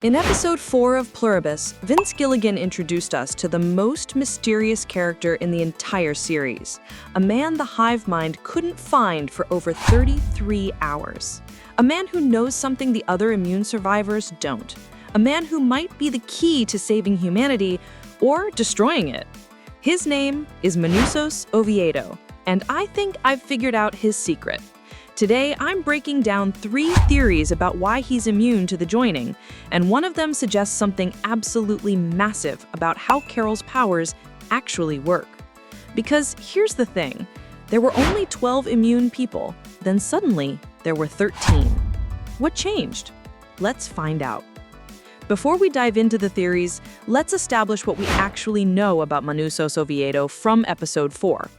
In episode 4 of Pluribus, Vince Gilligan introduced us to the most mysterious character in the entire series, a man the hive mind couldn't find for over 33 hours. A man who knows something the other immune survivors don't. A man who might be the key to saving humanity or destroying it. His name is Manousos Oedo, and I think I've figured out his secret. Today, I'm breaking down 3 theories about why he's immune to the joining, and one of them suggests something absolutely massive about how Carol's powers actually work. Because here's the thing, there were only 12 immune people, then suddenly there were 13. What changed? Let's find out. Before we dive into the theories, let's establish what we actually know about Manousos Oedo from episode 4.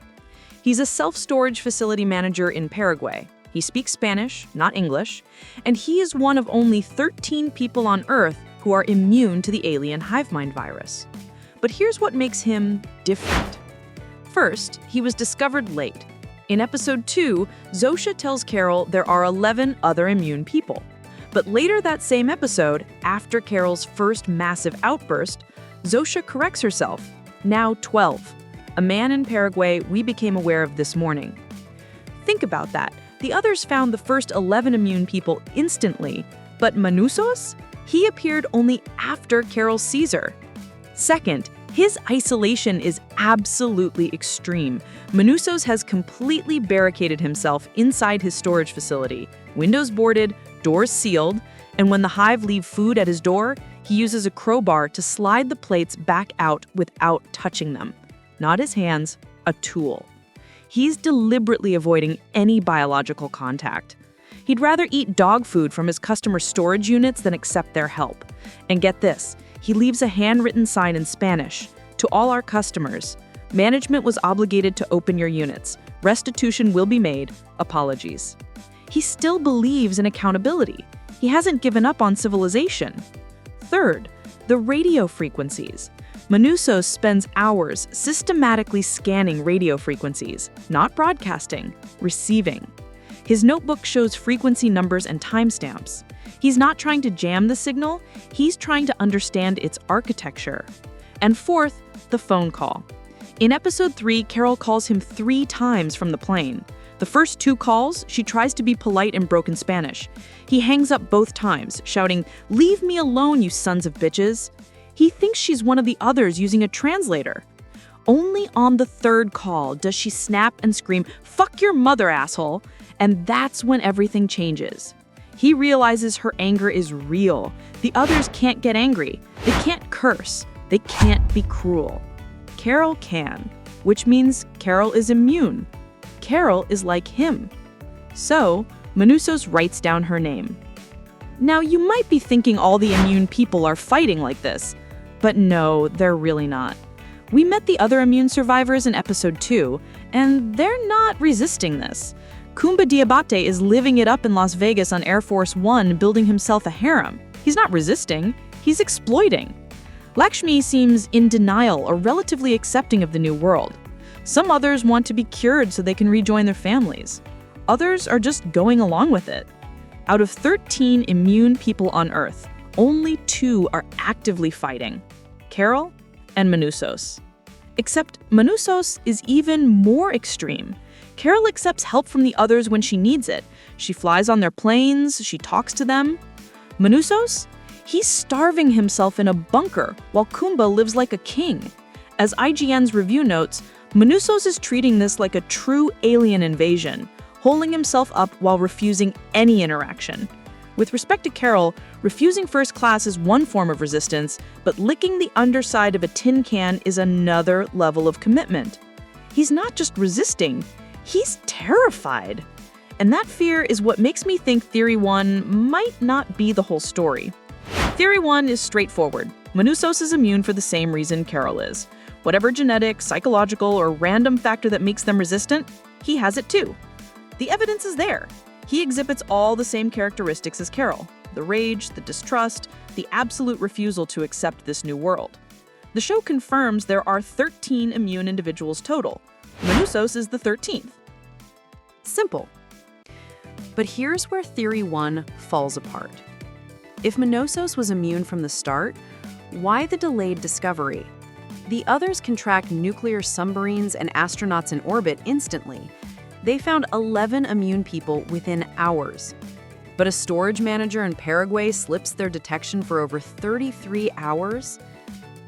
He's a self-storage facility manager in Paraguay. He speaks Spanish, not English, and he is one of only 13 people on Earth who are immune to the alien hive mind virus. But here's what makes him different. First, he was discovered late. In episode 2, Zosha tells Carol there are 11 other immune people. But later that same episode, after Carol's first massive outburst, Zosha corrects herself, now 12. A man in Paraguay we became aware of this morning. Think about that. The others found the first 11 immune people instantly, but Manousos? He appeared only after Carol's Caesar. Second, his isolation is absolutely extreme. Manousos has completely barricaded himself inside his storage facility, windows boarded, doors sealed, and when the hive leave food at his door, he uses a crowbar to slide the plates back out without touching them. Not his hands, a tool. He's deliberately avoiding any biological contact. He'd rather eat dog food from his customer storage units than accept their help. And get this, he leaves a handwritten sign in Spanish. To all our customers, management was obligated to open your units. Restitution will be made. Apologies. He still believes in accountability. He hasn't given up on civilization. Third, the radio frequencies. Manousos spends hours systematically scanning radio frequencies, not broadcasting, receiving. His notebook shows frequency numbers and timestamps. He's not trying to jam the signal, he's trying to understand its architecture. And fourth, the phone call. In episode 3, Carol calls him 3 times from the plane. The first 2 calls, she tries to be polite in broken Spanish. He hangs up both times, shouting, "Leave me alone, you sons of bitches." He thinks she's one of the others using a translator. Only on the 3rd call does she snap and scream, "Fuck your mother, asshole!" And that's when everything changes. He realizes her anger is real. The others can't get angry. They can't curse. They can't be cruel. Carol can, which means Carol is immune. Carol is like him. So, Manousos writes down her name. Now, you might be thinking all the immune people are fighting like this. But no, they're really not. We met the other immune survivors in episode 2, and they're not resisting this. Kumba Diabate is living it up in Las Vegas on Air Force One, building himself a harem. He's not resisting, he's exploiting. Lakshmi seems in denial or relatively accepting of the new world. Some others want to be cured so they can rejoin their families. Others are just going along with it. Out of 13 immune people on Earth, only 2 are actively fighting. Carol and Manousos. Except Manousos is even more extreme. Carol accepts help from the others when she needs it. She flies on their planes, she talks to them. Manousos? He's starving himself in a bunker while Kumba lives like a king. As IGN's review notes, Manousos is treating this like a true alien invasion, holding himself up while refusing any interaction. With respect to Carol, refusing first class is one form of resistance, but licking the underside of a tin can is another level of commitment. He's not just resisting, he's terrified. And that fear is what makes me think Theory 1 might not be the whole story. Theory 1 is straightforward. Manousos is immune for the same reason Carol is. Whatever genetic, psychological, or random factor that makes them resistant, he has it too. The evidence is there. He exhibits all the same characteristics as Carol: the rage, the distrust, the absolute refusal to accept this new world. The show confirms there are 13 immune individuals total. Manousos is the 13th. Simple. But here's where Theory 1 falls apart. If Manousos was immune from the start, why the delayed discovery? The others can track nuclear submarines and astronauts in orbit instantly. They found 11 immune people within hours. But a storage manager in Paraguay slips their detection for over 33 hours?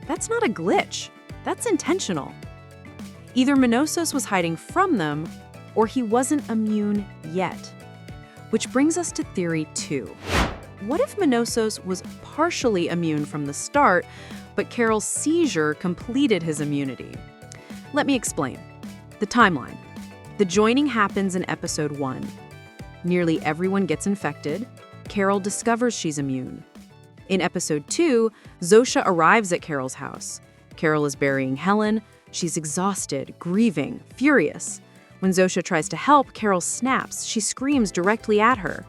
That's not a glitch. That's intentional. Either Manousos was hiding from them, or he wasn't immune yet. Which brings us to theory 2. What if Manousos was partially immune from the start, but Carol's seizure completed his immunity? Let me explain. The timeline. The joining happens in episode 1. Nearly everyone gets infected. Carol discovers she's immune. In episode 2, Zosha arrives at Carol's house. Carol is burying Helen. She's exhausted, grieving, furious. When Zosha tries to help, Carol snaps. She screams directly at her.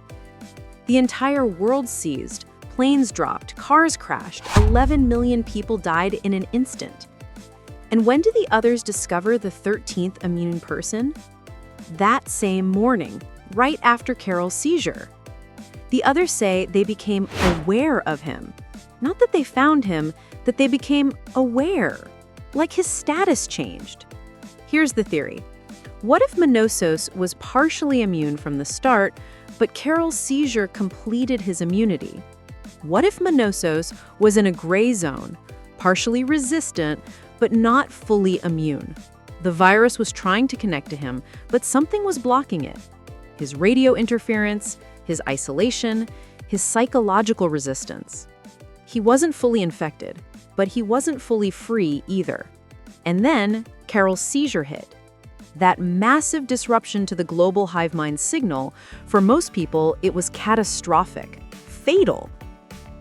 The entire world seized. Planes dropped, cars crashed, 11 million people died in an instant. And when do the others discover the 13th immune person? That same morning, right after Carol's seizure. The others say they became aware of him. Not that they found him, that they became aware. Like his status changed. Here's the theory. What if Manousos was partially immune from the start, but Carol's seizure completed his immunity? What if Manousos was in a gray zone, partially resistant, but not fully immune? The virus was trying to connect to him, but something was blocking it. His radio interference, his isolation, his psychological resistance. He wasn't fully infected, but he wasn't fully free either. And then Carol's seizure hit. That massive disruption to the global hive mind signal, for most people, it was catastrophic, fatal.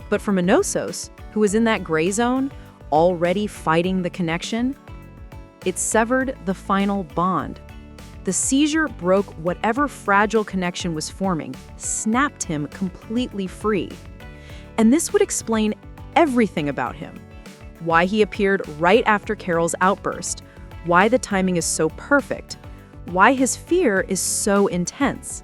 But for Manousos, who was in that gray zone, already fighting the connection, it severed the final bond. The seizure broke whatever fragile connection was forming, snapped him completely free. And this would explain everything about him. Why he appeared right after Carol's outburst, why the timing is so perfect, why his fear is so intense.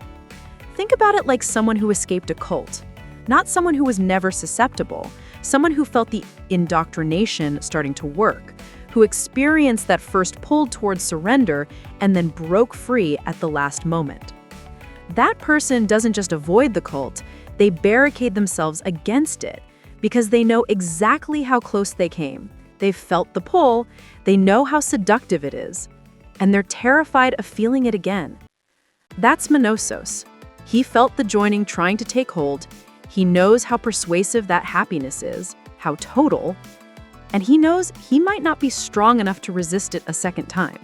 Think about it like someone who escaped a cult, not someone who was never susceptible, someone who felt the indoctrination starting to work, who experienced that first pull towards surrender and then broke free at the last moment. That person doesn't just avoid the cult, they barricade themselves against it because they know exactly how close they came. They've felt the pull, they know how seductive it is, and they're terrified of feeling it again. That's Manousos. He felt the joining trying to take hold. He knows how persuasive that happiness is, how total, and he knows he might not be strong enough to resist it a second time.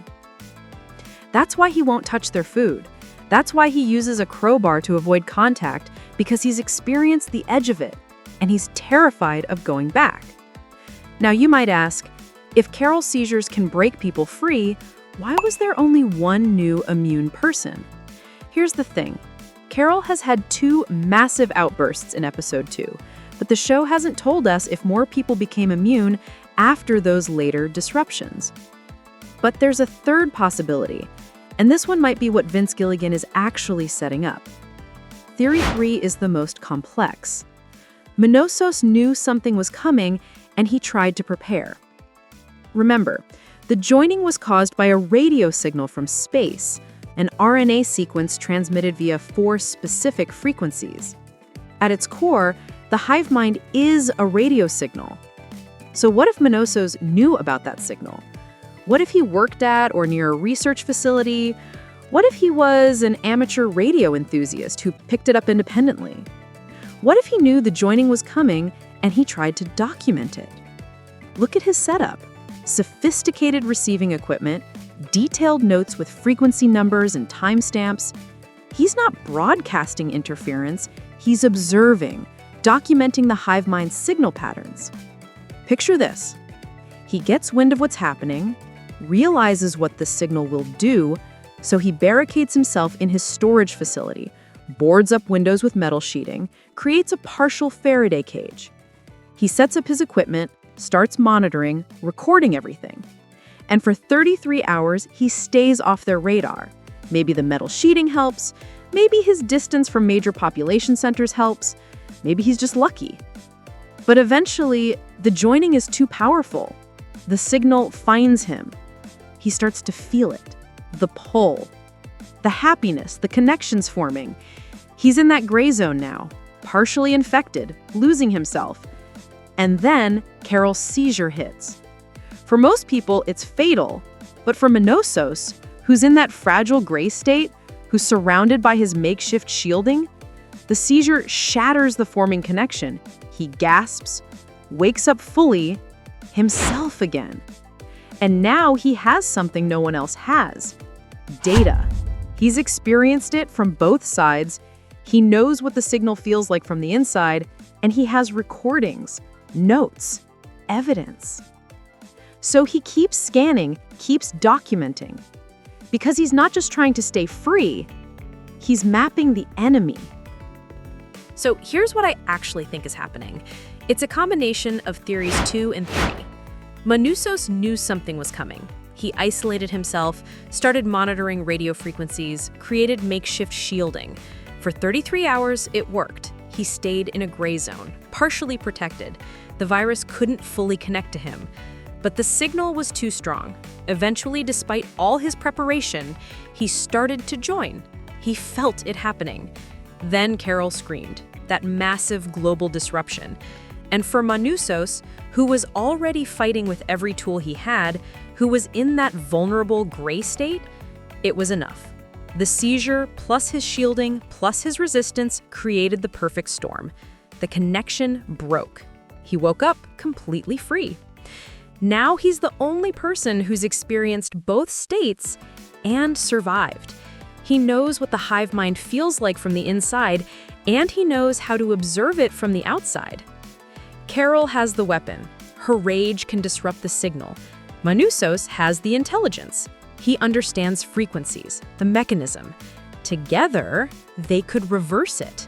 That's why he won't touch their food. That's why he uses a crowbar to avoid contact, because he's experienced the edge of it, and he's terrified of going back. Now you might ask, if Carol's seizures can break people free, why was there only one new immune person? Here's the thing. Carol has had 2 massive outbursts in episode 2, but the show hasn't told us if more people became immune after those later disruptions. But there's a third possibility, and this one might be what Vince Gilligan is actually setting up. Theory 3 is the most complex. Manousos knew something was coming, and he tried to prepare. Remember, the joining was caused by a radio signal from space, an RNA sequence transmitted via 4 specific frequencies. At its core, the hive mind is a radio signal. So what if Manousos knew about that signal? What if he worked at or near a research facility? What if he was an amateur radio enthusiast who picked it up independently? What if he knew the joining was coming and he tried to document it? Look at his setup. Sophisticated receiving equipment, detailed notes with frequency numbers and timestamps. He's not broadcasting interference, he's observing, documenting the hive mind's signal patterns. Picture this. He gets wind of what's happening, realizes what the signal will do, so he barricades himself in his storage facility, boards up windows with metal sheeting, creates a partial Faraday cage. He sets up his equipment, starts monitoring, recording everything. And for 33 hours, he stays off their radar. Maybe the metal sheeting helps, maybe his distance from major population centers helps, Maybe he's just lucky. But eventually, the joining is too powerful. The signal finds him. He starts to feel it, the pull, the happiness, the connections forming. He's in that gray zone now, partially infected, losing himself. And then Carol's seizure hits. For most people, it's fatal, but for Manousos, who's in that fragile gray state, who's surrounded by his makeshift shielding, the seizure shatters the forming connection. He gasps, wakes up fully, himself again. And now he has something no one else has: data. He's experienced it from both sides. He knows what the signal feels like from the inside, and he has recordings, notes, evidence. So he keeps scanning, keeps documenting. Because he's not just trying to stay free, he's mapping the enemy. So here's what I actually think is happening. It's a combination of theories 2 and 3. Manousos knew something was coming. He isolated himself, started monitoring radio frequencies, created makeshift shielding. For 33 hours, it worked. He stayed in a gray zone, partially protected. The virus couldn't fully connect to him. But the signal was too strong. Eventually, despite all his preparation, he started to join. He felt it happening. Then Carol screamed, that massive global disruption. And for Manousos, who was already fighting with every tool he had, who was in that vulnerable gray state, it was enough. The seizure, plus his shielding, plus his resistance, created the perfect storm. The connection broke. He woke up completely free. Now he's the only person who's experienced both states and survived. He knows what the hive mind feels like from the inside, and he knows how to observe it from the outside. Carol has the weapon. Her rage can disrupt the signal. Manousos has the intelligence. He understands frequencies, the mechanism. Together, they could reverse it.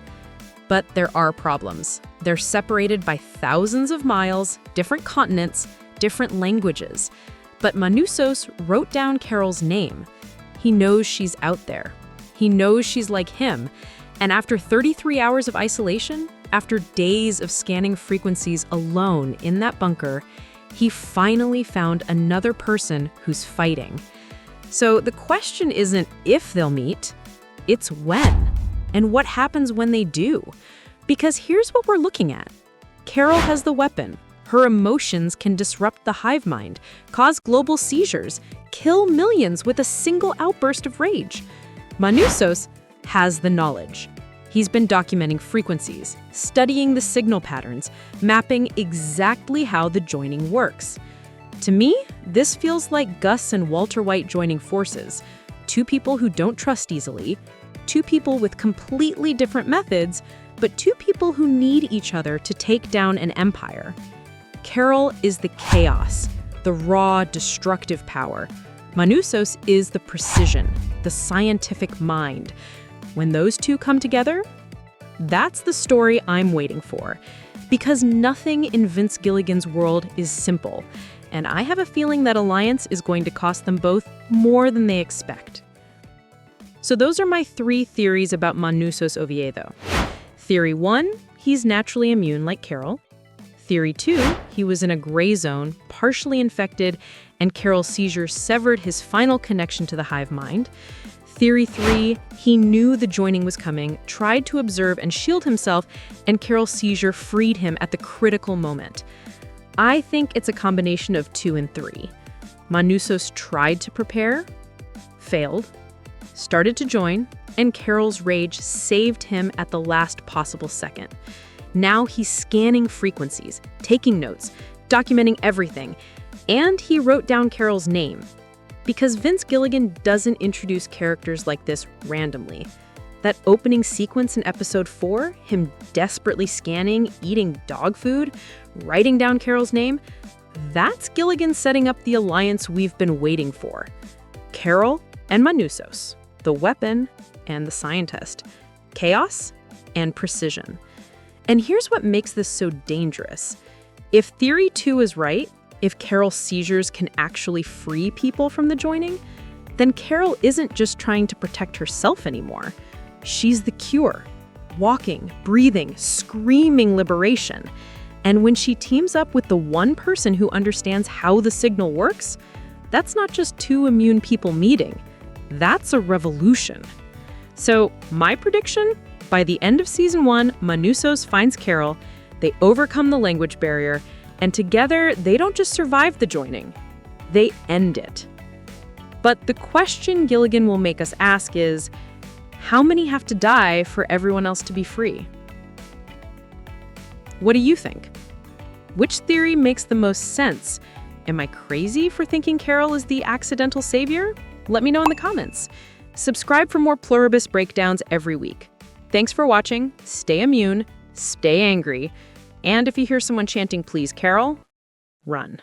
But there are problems. They're separated by thousands of miles, different continents, different languages. But Manousos wrote down Carol's name. He knows she's out there. He knows she's like him. And after 33 hours of isolation, after days of scanning frequencies alone in that bunker, he finally found another person who's fighting. So the question isn't if they'll meet, it's when. And what happens when they do? Because here's what we're looking at. Carol has the weapon. Her emotions can disrupt the hive mind, cause global seizures, kill millions with a single outburst of rage. Manousos has the knowledge. He's been documenting frequencies, studying the signal patterns, mapping exactly how the joining works. To me, this feels like Gus and Walter White joining forces. Two people who don't trust easily, two people with completely different methods, but two people who need each other to take down an empire. Carol is the chaos, the raw, destructive power. Manousos is the precision, the scientific mind. When those two come together, that's the story I'm waiting for. Because nothing in Vince Gilligan's world is simple, and I have a feeling that alliance is going to cost them both more than they expect. So those are my 3 theories about Manousos Oviedo. Theory 1, he's naturally immune like Carol. Theory 2, he was in a gray zone, partially infected, and Carol's seizure severed his final connection to the hive mind. Theory 3, he knew the joining was coming, tried to observe and shield himself, and Carol's seizure freed him at the critical moment. I think it's a combination of 2 and 3. Manousos tried to prepare, failed, started to join, and Carol's rage saved him at the last possible second. Now he's scanning frequencies, taking notes, documenting everything, and he wrote down Carol's name. Because Vince Gilligan doesn't introduce characters like this randomly. That opening sequence in episode 4, him desperately scanning, eating dog food, writing down Carol's name, that's Gilligan setting up the alliance we've been waiting for. Carol and Manousos, the weapon and the scientist, chaos and precision. And here's what makes this so dangerous. If theory 2 is right, if Carol's seizures can actually free people from the joining, then Carol isn't just trying to protect herself anymore. She's the cure, walking, breathing, screaming liberation. And when she teams up with the one person who understands how the signal works, that's not just two immune people meeting. That's a revolution. So, my prediction, by the end of season 1, Manousos finds Carol, they overcome the language barrier, and together they don't just survive the joining, they end it. But the question Gilligan will make us ask is, how many have to die for everyone else to be free? What do you think? Which theory makes the most sense? Am I crazy for thinking Carol is the accidental savior? Let me know in the comments. Subscribe for more Pluribus breakdowns every week. Thanks for watching. Stay immune, stay angry, and if you hear someone chanting, "Please, Carol," run.